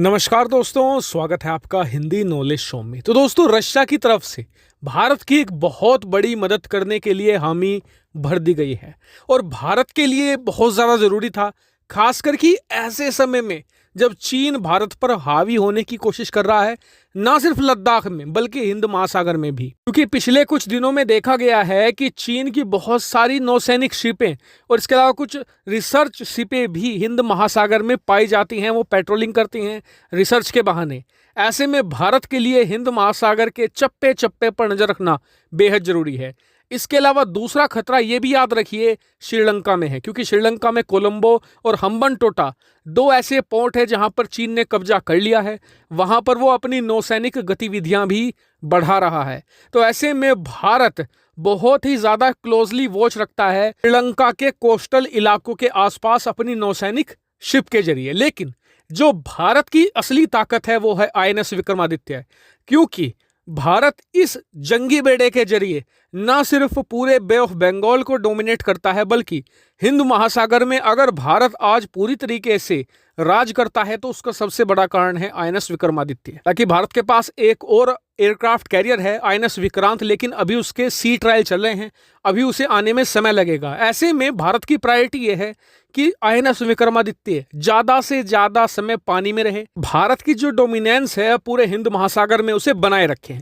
नमस्कार दोस्तों, स्वागत है आपका हिंदी नॉलेज शो में। तो दोस्तों, रशिया की तरफ से भारत की एक बहुत बड़ी मदद करने के लिए हामी भर दी गई है और भारत के लिए बहुत ज़्यादा ज़रूरी था, खासकर कि ऐसे समय में जब चीन भारत पर हावी होने की कोशिश कर रहा है, ना सिर्फ लद्दाख में बल्कि हिंद महासागर में भी। क्योंकि पिछले कुछ दिनों में देखा गया है कि चीन की बहुत सारी नौसैनिक शिपें और इसके अलावा कुछ रिसर्च शिपें भी हिंद महासागर में पाई जाती हैं। वो पेट्रोलिंग करती हैं रिसर्च के बहाने। ऐसे में भारत के लिए हिंद महासागर के चप्पे चप्पे पर नजर रखना बेहद जरूरी है। इसके अलावा दूसरा खतरा ये भी याद रखिए श्रीलंका में है, क्योंकि श्रीलंका में कोलंबो और हम्बनटोटा दो ऐसे पोर्ट है जहां पर चीन ने कब्जा कर लिया है। वहां पर वो अपनी नौसैनिक गतिविधियां भी बढ़ा रहा है। तो ऐसे में भारत बहुत ही ज्यादा क्लोजली वॉच रखता है श्रीलंका के कोस्टल इलाकों के आसपास अपनी नौसैनिक शिप के जरिए। लेकिन जो भारत की असली ताकत है वो है आईएनएस विक्रमादित्य, क्योंकि भारत इस जंगी बेड़े के जरिए न सिर्फ पूरे बे ऑफ बंगाल को डोमिनेट करता है, बल्कि हिंद महासागर में अगर भारत आज पूरी तरीके से राज करता है तो उसका सबसे बड़ा कारण है आईएनएस विक्रमादित्य। ताकि भारत के पास एक और एयरक्राफ्ट कैरियर है आईएनएस विक्रांत, लेकिन अभी उसके सी ट्रायल चल रहे हैं, अभी उसे आने में समय लगेगा। ऐसे में भारत की प्रायोरिटी यह है कि आईएनएस विक्रमादित्य ज्यादा से ज्यादा समय पानी में रहे, भारत की जो डोमिनेंस है पूरे हिंद महासागर में उसे बनाए रखें।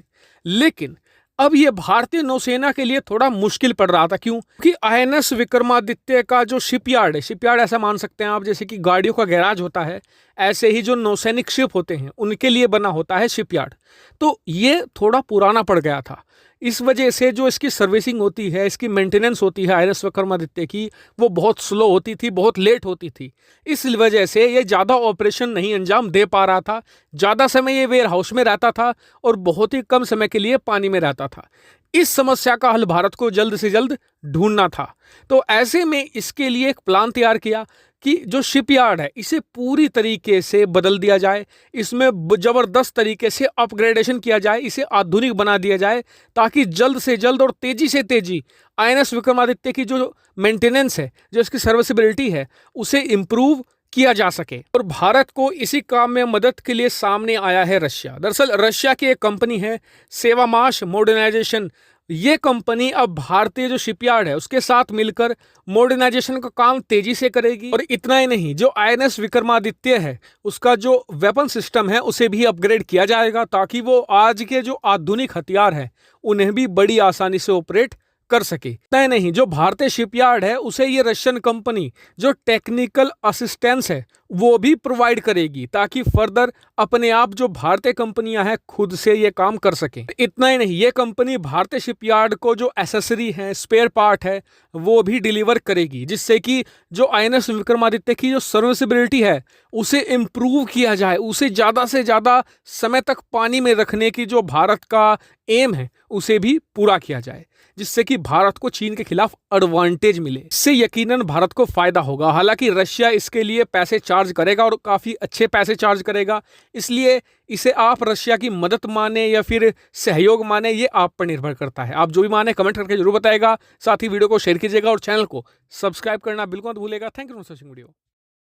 लेकिन अब ये भारतीय नौसेना के लिए थोड़ा मुश्किल पड़ रहा था। क्यों? कि आईएनएस विक्रमादित्य का जो शिपयार्ड है, शिपयार्ड ऐसा मान सकते हैं आप जैसे कि गाड़ियों का गैराज होता है, ऐसे ही जो नौसैनिक शिप होते हैं उनके लिए बना होता है शिपयार्ड। तो ये थोड़ा पुराना पड़ गया था। इस वजह से जो इसकी सर्विसिंग होती है, इसकी मेंटेनेंस होती है आईएनएस विक्रमादित्य की, वो बहुत स्लो होती थी, बहुत लेट होती थी। इस वजह से ये ज़्यादा ऑपरेशन नहीं अंजाम दे पा रहा था। ज़्यादा समय ये वेयर हाउस में रहता था और बहुत ही कम समय के लिए पानी में रहता था। इस समस्या का हल भारत को जल्द से जल्द ढूंढना था। तो ऐसे में इसके लिए एक प्लान तैयार किया कि जो शिपयार्ड है इसे पूरी तरीके से बदल दिया जाए, इसमें जबरदस्त तरीके से अपग्रेडेशन किया जाए, इसे आधुनिक बना दिया जाए, ताकि जल्द से जल्द और तेजी से तेजी आईएनएस विक्रमादित्य की जो मेंटेनेंस है, जो इसकी सर्विसिबिलिटी है, उसे इम्प्रूव किया जा सके। और भारत को इसी काम में मदद के लिए सामने आया है रशिया। दरअसल रशिया की एक कंपनी है सेवामाश मॉडर्नाइजेशन। ये कंपनी अब भारतीय जो शिपयार्ड है उसके साथ मिलकर मॉडर्नाइजेशन का काम तेजी से करेगी। और इतना ही नहीं, जो आईएनएस विक्रमादित्य है उसका जो वेपन सिस्टम है उसे भी अपग्रेड किया जाएगा, ताकि वो आज के जो आधुनिक हथियार है उन्हें भी बड़ी आसानी से ऑपरेट कर सके। इतना ही नहीं, जो भारतीय शिपयार्ड है उसे ये रशियन कंपनी जो टेक्निकल असिस्टेंस है वो भी प्रोवाइड करेगी, ताकि फर्दर अपने आप जो भारतीय कंपनियां हैं खुद से ये काम कर सकें। इतना ही नहीं, ये कंपनी भारतीय शिपयार्ड को जो एसेसरी है, स्पेयर पार्ट है, वो भी डिलीवर करेगी, जिससे कि जो आईएनएस विक्रमादित्य की जो सर्विसिबिलिटी है उसे इम्प्रूव किया जाए, उसे ज़्यादा से ज़्यादा समय तक पानी में रखने की जो भारत का एम है उसे भी पूरा किया जाए, जिससे कि भारत को चीन के खिलाफ एडवांटेज मिले। इससे यकीनन भारत को फायदा होगा। हालांकि रशिया इसके लिए पैसे चार्ज करेगा और काफ़ी अच्छे पैसे चार्ज करेगा, इसलिए इसे आप रशिया की मदद माने या फिर सहयोग माने, ये आप पर निर्भर करता है। आप जो भी माने कमेंट करके जरूर बताएगा। साथ ही वीडियो को शेयर कीजिएगा और चैनल को सब्सक्राइब करना बिल्कुल मत भूलिएगा। Thank you for watching video.